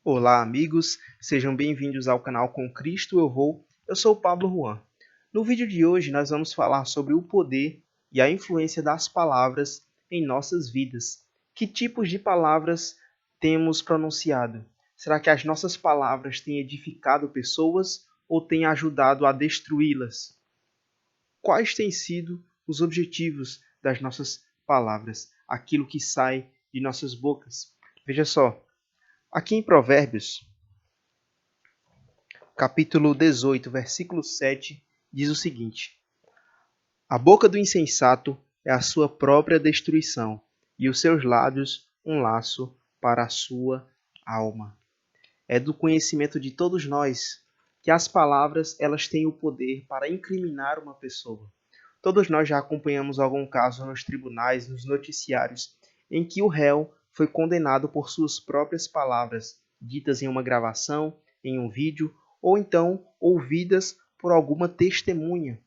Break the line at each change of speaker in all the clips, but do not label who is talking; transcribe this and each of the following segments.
Olá, amigos, sejam bem-vindos ao canal Com Cristo Eu Vou. Eu sou o Pablo Juan. No vídeo de hoje, nós vamos falar sobre o poder e a influência das palavras em nossas vidas. Que tipos de palavras temos pronunciado? Será que as nossas palavras têm edificado pessoas ou têm ajudado a destruí-las? Quais têm sido os objetivos das nossas palavras, aquilo que sai de nossas bocas? Veja só, aqui em Provérbios, capítulo 18, versículo 7, diz o seguinte: A boca do insensato é a sua própria destruição, e os seus lábios um laço para a sua alma. É do conhecimento de todos nós que as palavras elas têm o poder para incriminar uma pessoa. Todos nós já acompanhamos algum caso nos tribunais, nos noticiários, em que o réu foi condenado por suas próprias palavras, ditas em uma gravação, em um vídeo, ou então ouvidas por alguma testemunha.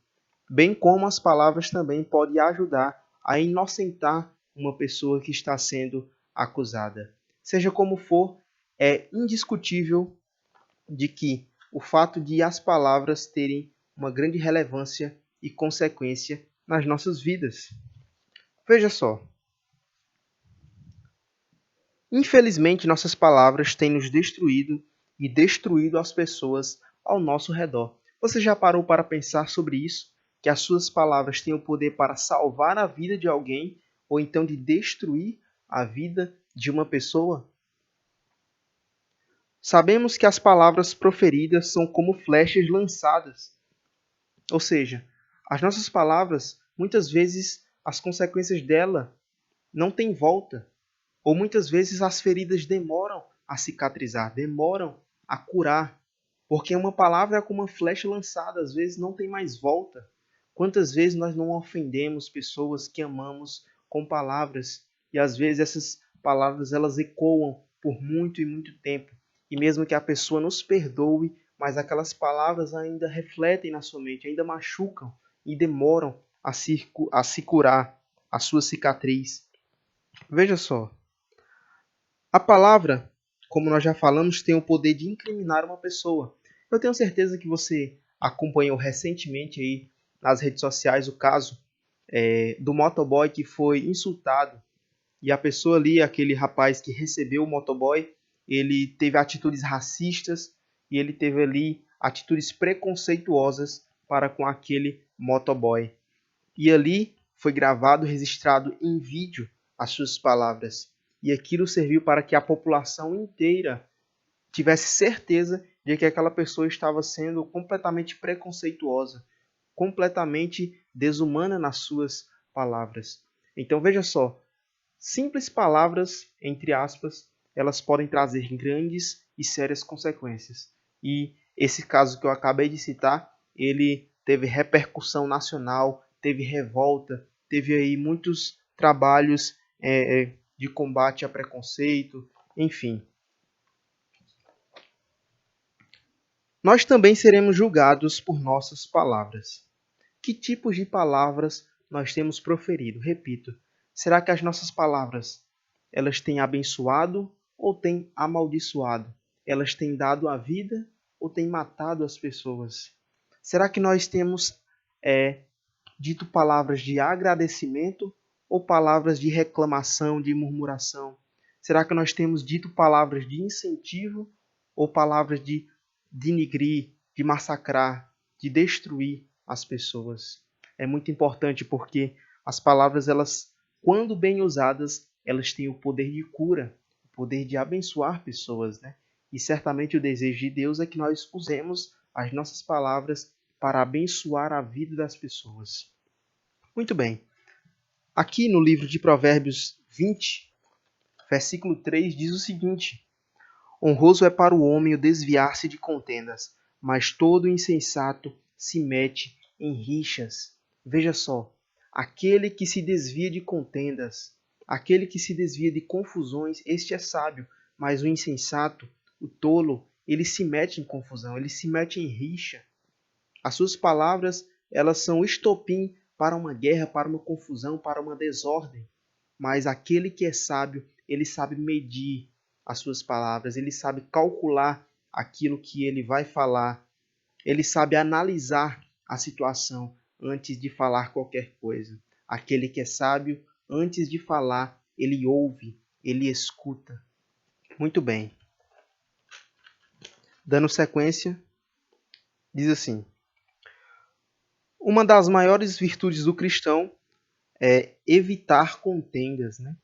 Bem como as palavras também podem ajudar a inocentar uma pessoa que está sendo acusada. Seja como for, é indiscutível de que o fato de as palavras terem uma grande relevância e consequência nas nossas vidas. Veja só. Infelizmente, nossas palavras têm nos destruído e destruído as pessoas ao nosso redor. Você já parou para pensar sobre isso? Que as suas palavras têm o poder para salvar a vida de alguém ou então de destruir a vida de uma pessoa? Sabemos que as palavras proferidas são como flechas lançadas. Ou seja, as nossas palavras, muitas vezes, as consequências dela não têm volta. Ou muitas vezes as feridas demoram a cicatrizar, demoram a curar. Porque uma palavra é como uma flecha lançada, às vezes não tem mais volta. Quantas vezes nós não ofendemos pessoas que amamos com palavras e às vezes essas palavras elas ecoam por muito e muito tempo. E mesmo que a pessoa nos perdoe, mas aquelas palavras ainda refletem na sua mente, ainda machucam e demoram a se curar a sua cicatriz. Veja só, a palavra, como nós já falamos, tem o poder de incriminar uma pessoa. Eu tenho certeza que você acompanhou recentemente aí nas redes sociais o caso do motoboy que foi insultado. E a pessoa ali, aquele rapaz que recebeu o motoboy, ele teve atitudes racistas e ele teve ali atitudes preconceituosas para com aquele motoboy. E ali foi gravado, registrado em vídeo as suas palavras. E aquilo serviu para que a população inteira tivesse certeza de que aquela pessoa estava sendo completamente preconceituosa, completamente desumana nas suas palavras. Então veja só, simples palavras, entre aspas, elas podem trazer grandes e sérias consequências. E esse caso que eu acabei de citar, ele teve repercussão nacional, teve revolta, teve aí muitos trabalhos de combate a preconceito, enfim. Nós também seremos julgados por nossas palavras. Que tipos de palavras nós temos proferido? Repito, será que as nossas palavras elas têm abençoado ou têm amaldiçoado? Elas têm dado a vida ou têm matado as pessoas? Será que nós temos dito palavras de agradecimento ou palavras de reclamação, de murmuração? Será que nós temos dito palavras de incentivo ou palavras de denigrir, de massacrar, de destruir as pessoas? É muito importante porque as palavras, elas, quando bem usadas, elas têm o poder de cura, o poder de abençoar pessoas, né? E certamente o desejo de Deus é que nós usemos as nossas palavras para abençoar a vida das pessoas. Muito bem. Aqui no livro de Provérbios 20, versículo 3, diz o seguinte: Honroso é para o homem o desviar-se de contendas, mas todo insensato se mete em rixas. Veja só, aquele que se desvia de contendas, aquele que se desvia de confusões, este é sábio, mas o insensato, o tolo, ele se mete em confusão, ele se mete em rixa. As suas palavras, elas são estopim para uma guerra, para uma confusão, para uma desordem. Mas aquele que é sábio, ele sabe medir, as suas palavras, ele sabe calcular aquilo que ele vai falar, ele sabe analisar a situação antes de falar qualquer coisa. Aquele que é sábio, antes de falar, ele ouve, ele escuta. Muito bem. Dando sequência, diz assim: uma das maiores virtudes do cristão é evitar contendas, né?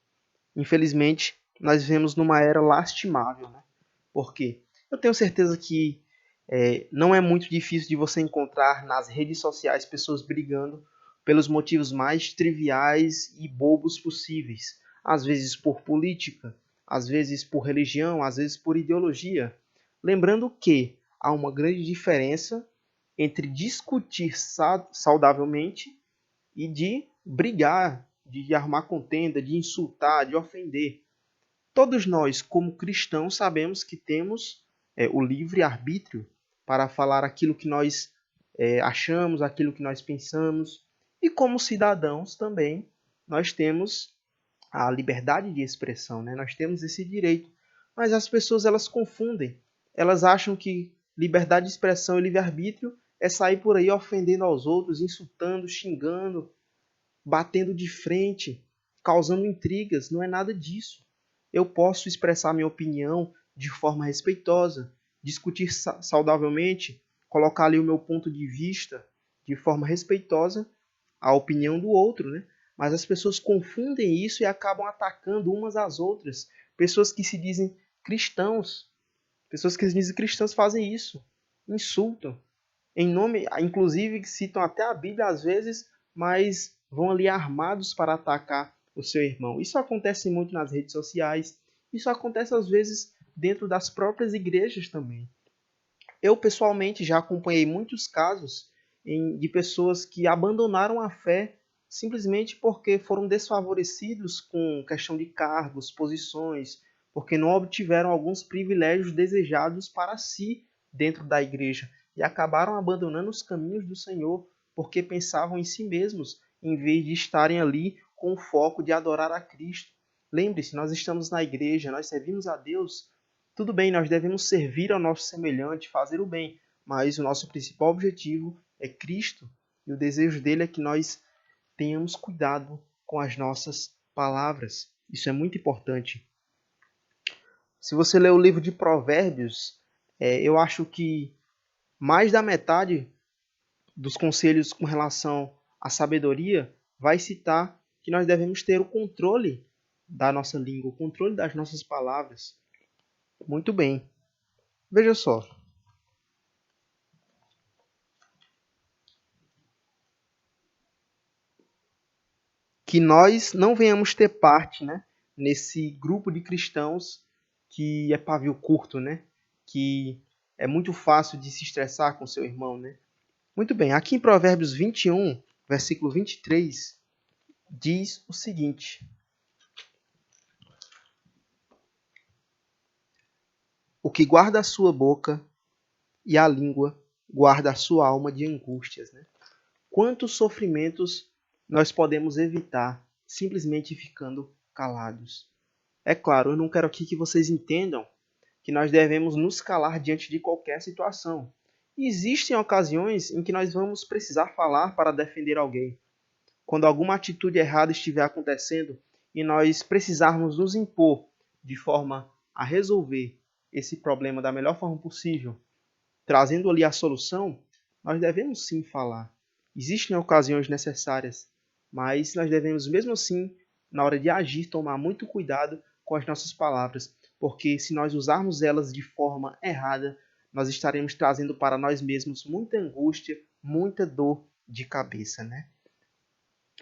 Infelizmente, nós vivemos numa era lastimável, né? Por quê? Eu tenho certeza que não é muito difícil de você encontrar nas redes sociais pessoas brigando pelos motivos mais triviais e bobos possíveis. Às vezes por política, às vezes por religião, às vezes por ideologia. Lembrando que há uma grande diferença entre discutir saudavelmente e de brigar, de arrumar contenda, de insultar, de ofender. Todos nós, como cristãos, sabemos que temos o livre-arbítrio para falar aquilo que nós achamos, aquilo que nós pensamos. E como cidadãos também, nós temos a liberdade de expressão, né? Nós temos esse direito. Mas as pessoas elas confundem. Elas acham que liberdade de expressão e livre-arbítrio é sair por aí ofendendo aos outros, insultando, xingando, batendo de frente, causando intrigas. Não é nada disso. Eu posso expressar minha opinião de forma respeitosa, discutir saudavelmente, colocar ali o meu ponto de vista de forma respeitosa à opinião do outro, né? Mas as pessoas confundem isso e acabam atacando umas às outras. Pessoas que se dizem cristãos, pessoas que se dizem cristãos fazem isso, insultam, em nome, inclusive citam até a Bíblia às vezes, mas vão ali armados para atacar o seu irmão. Isso acontece muito nas redes sociais, isso acontece às vezes dentro das próprias igrejas também. Eu pessoalmente já acompanhei muitos casos de pessoas que abandonaram a fé simplesmente porque foram desfavorecidos com questão de cargos, posições, porque não obtiveram alguns privilégios desejados para si dentro da igreja e acabaram abandonando os caminhos do Senhor porque pensavam em si mesmos, em vez de estarem ali com o foco de adorar a Cristo. Lembre-se, nós estamos na igreja, nós servimos a Deus. Tudo bem, nós devemos servir ao nosso semelhante, fazer o bem, mas o nosso principal objetivo é Cristo e o desejo dele é que nós tenhamos cuidado com as nossas palavras. Isso é muito importante. Se você ler o livro de Provérbios, eu acho que mais da metade dos conselhos com relação à sabedoria vai citar que nós devemos ter o controle da nossa língua, o controle das nossas palavras. Muito bem. Veja só. Que nós não venhamos ter parte, né, nesse grupo de cristãos que é pavio curto, né, que é muito fácil de se estressar com seu irmão, né. Muito bem, aqui em Provérbios 21, versículo 23, diz o seguinte: o que guarda a sua boca e a língua guarda a sua alma de angústias, né? Quantos sofrimentos nós podemos evitar simplesmente ficando calados? É claro, eu não quero aqui que vocês entendam que nós devemos nos calar diante de qualquer situação. E existem ocasiões em que nós vamos precisar falar para defender alguém. Quando alguma atitude errada estiver acontecendo e nós precisarmos nos impor de forma a resolver esse problema da melhor forma possível, trazendo ali a solução, nós devemos sim falar. Existem ocasiões necessárias, mas nós devemos mesmo assim, na hora de agir, tomar muito cuidado com as nossas palavras, porque se nós usarmos elas de forma errada, nós estaremos trazendo para nós mesmos muita angústia, muita dor de cabeça, né?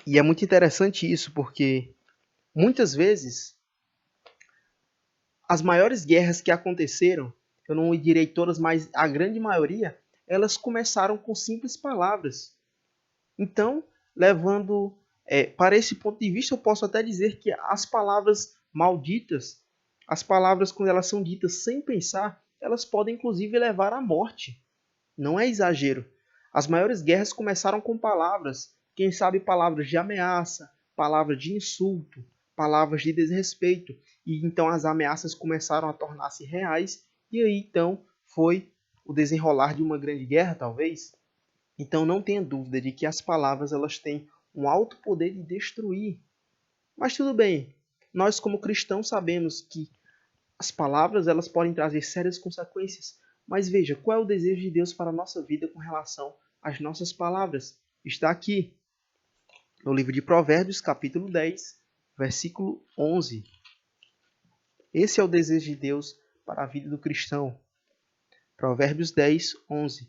E é muito interessante isso, porque muitas vezes as maiores guerras que aconteceram, eu não direi todas, mas a grande maioria, elas começaram com simples palavras. Então, levando para esse ponto de vista, eu posso até dizer que as palavras malditas, as palavras quando elas são ditas sem pensar, elas podem inclusive levar à morte. Não é exagero. As maiores guerras começaram com palavras, quem sabe palavras de ameaça, palavras de insulto, palavras de desrespeito. E então as ameaças começaram a tornar-se reais, e aí então foi o desenrolar de uma grande guerra, talvez. Então não tenha dúvida de que as palavras elas têm um alto poder de destruir. Mas tudo bem, nós como cristãos sabemos que as palavras elas podem trazer sérias consequências. Mas veja, qual é o desejo de Deus para a nossa vida com relação às nossas palavras? Está aqui no livro de Provérbios, capítulo 10, versículo 11. Esse é o desejo de Deus para a vida do cristão. Provérbios 10, 11.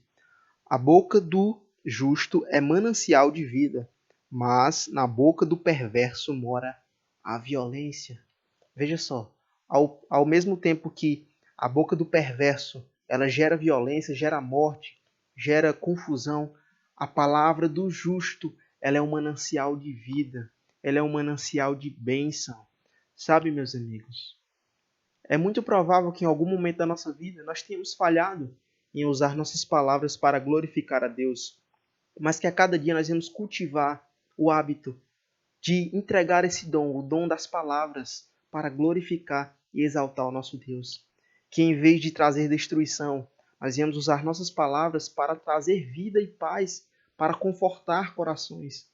A boca do justo é manancial de vida, mas na boca do perverso mora a violência. Veja só, ao mesmo tempo que a boca do perverso ela gera violência, gera morte, gera confusão, a palavra do justo ela é um manancial de vida, ela é um manancial de bênção. Sabe, meus amigos, é muito provável que em algum momento da nossa vida nós tenhamos falhado em usar nossas palavras para glorificar a Deus, mas que a cada dia nós vamos cultivar o hábito de entregar esse dom, o dom das palavras, para glorificar e exaltar o nosso Deus. Que em vez de trazer destruição, nós viemos usar nossas palavras para trazer vida e paz, para confortar corações.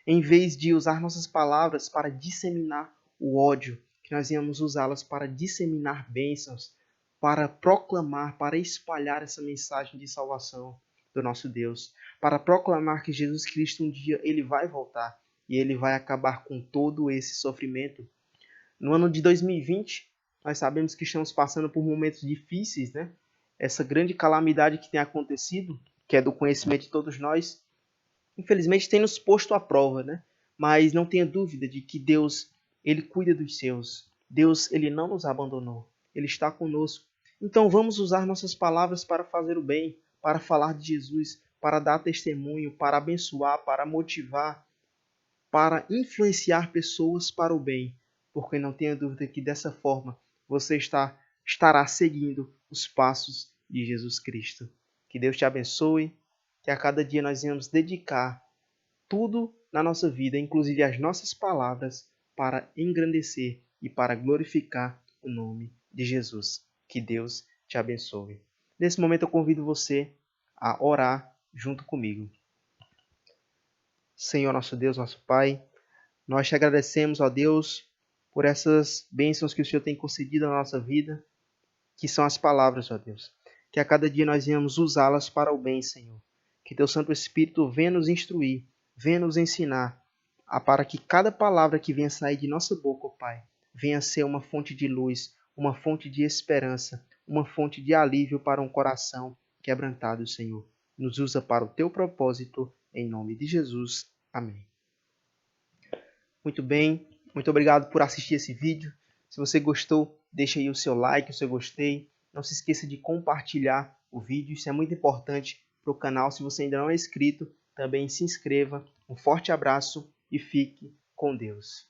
Em vez de usar nossas palavras para disseminar o ódio, que nós íamos usá-las para disseminar bênçãos, para proclamar, para espalhar essa mensagem de salvação do nosso Deus, para proclamar que Jesus Cristo um dia ele vai voltar e ele vai acabar com todo esse sofrimento. No ano de 2020, nós sabemos que estamos passando por momentos difíceis, né? Essa grande calamidade que tem acontecido, que é do conhecimento de todos nós, infelizmente tem nos posto à prova, né? Mas não tenha dúvida de que Deus, ele cuida dos seus. Deus, ele não nos abandonou. Ele está conosco. Então vamos usar nossas palavras para fazer o bem, para falar de Jesus, para dar testemunho, para abençoar, para motivar, para influenciar pessoas para o bem. Porque não tenha dúvida que dessa forma você estará seguindo os passos de Jesus Cristo. Que Deus te abençoe. Que a cada dia nós venhamos dedicar tudo na nossa vida, inclusive as nossas palavras, para engrandecer e para glorificar o nome de Jesus. Que Deus te abençoe. Nesse momento eu convido você a orar junto comigo. Senhor nosso Deus, nosso Pai, nós te agradecemos, ó Deus, por essas bênçãos que o Senhor tem concedido na nossa vida, que são as palavras, ó Deus. Que a cada dia nós venhamos usá-las para o bem, Senhor. Que teu Santo Espírito venha nos instruir, venha nos ensinar, para que cada palavra que venha sair de nossa boca, ó Pai, venha ser uma fonte de luz, uma fonte de esperança, uma fonte de alívio para um coração quebrantado, Senhor. Nos usa para o teu propósito, em nome de Jesus. Amém. Muito bem, muito obrigado por assistir esse vídeo. Se você gostou, deixa aí o seu like, o seu gostei. Não se esqueça de compartilhar o vídeo, isso é muito importante para o canal. Se você ainda não é inscrito, também se inscreva. Um forte abraço e fique com Deus.